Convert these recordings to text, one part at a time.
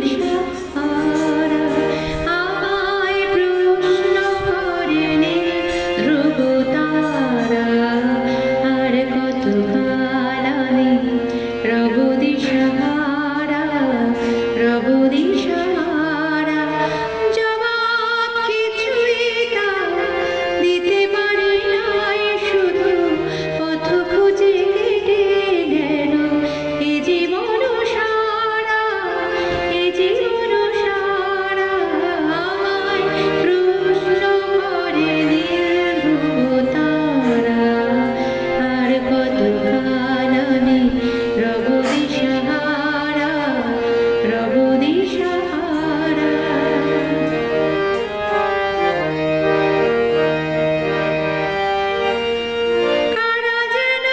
দিশাহারা আমায় প্রশ্ন করেনি ধ্রুব তারা আর কত কাল আমি রব দিশাহারা রব দিশাহারা জবাব কিছুই তা দিতে পারি নাই শুধু পথ খুঁজে কেটে গেল এ জীবন সারা এ জীবন সারা আমায় প্রশ্ন করে নীল ধ্রুব তারা আর কত কাল আমি রব দিশাহারা রব দিশাহারা কারা যেন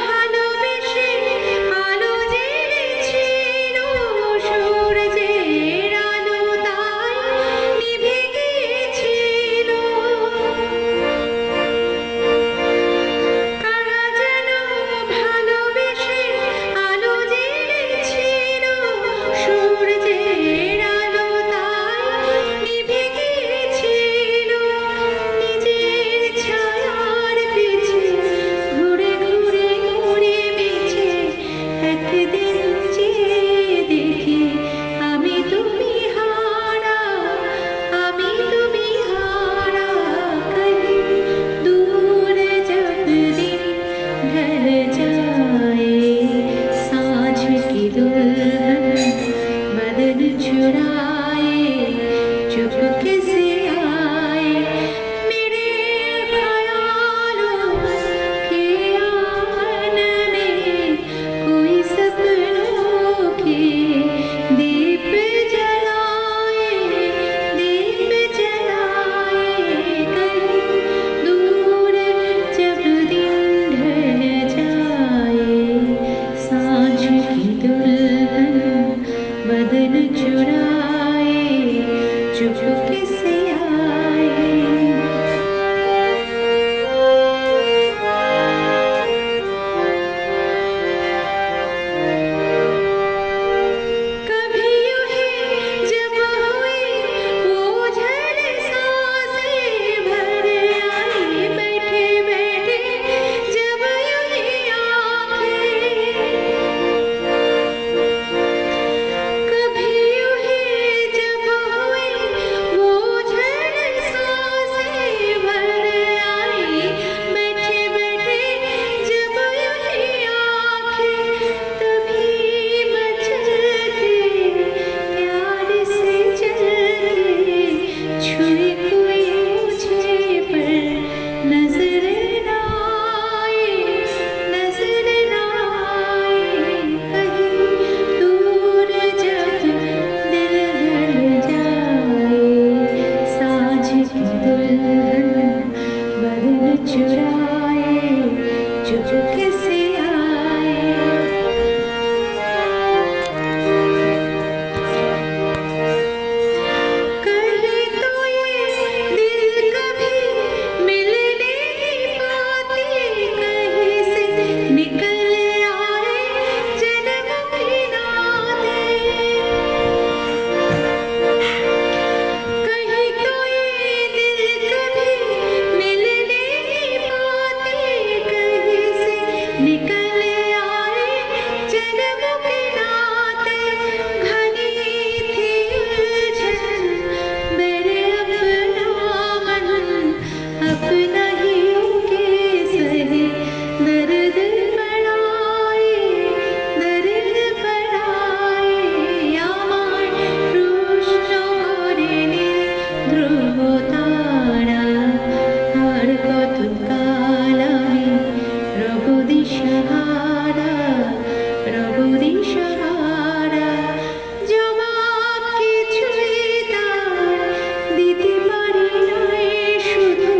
ভালোবেসে আলো জ্বেলেছিল সূর্যের আলো তাই নিভে গিয়েছিল কারা যেন ভালোবেসে আলো জ্বেলেছিল সূর্যের আলো তাই নিভে গিয়েছিল নিজের ছায়ার পিছে ঘুরে ঘুরে ঘুরে বেছে একদিন চেয়ে দেখি আমি তুমি হারা कहीं दूर जब दिन ढल जाए सांझ की दुल्हन बदन चुराए चुपके से आए मेरे ख्यालों के आंगन में कोई सपनों के दीप जलाए कहीं दूर जब दिन ढल जाए सांझ की दुल्हन बदन चुराए चुपके से आए कभी यूं ही जब हुई ओझल सांसें भर आई बैठे बैठे जब यूं ही आंखें कभी यूं ही जब हुई ओझल सांसें भर आई बैठे बैठे जब यूं ही आंखें तभी मचल के प्यार से चल के छुए कोई मुझे पर नजर न आए कहीं दूर जब दिल ढल जाए सांझ की दुल्हन बदन चुराए चुपके से आए कहीं तो ये दिल कभी मिल नहीं पाते कहीं से निकल आए जन्मों के नाते कहीं तो ये दिल कभी मिल नहीं पाते कहीं से निकल आए जन्मों के नाते घनी थी उलझन मेरे अपना मन अपना ही उनके सहे दर्द पड़ाए আমায় প্রশ্ন করেনি ধ্রুব তারা আর কত কাল আমি রব দিশাহারা জবাব কিছুই তার দিতে পারি নাই শুধু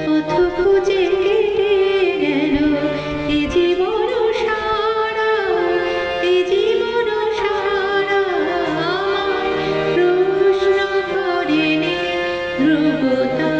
পথ খুঁজে কেটে গেল এ জীবন সারা আমায় প্রশ্ন করেনি ধ্রুব তারা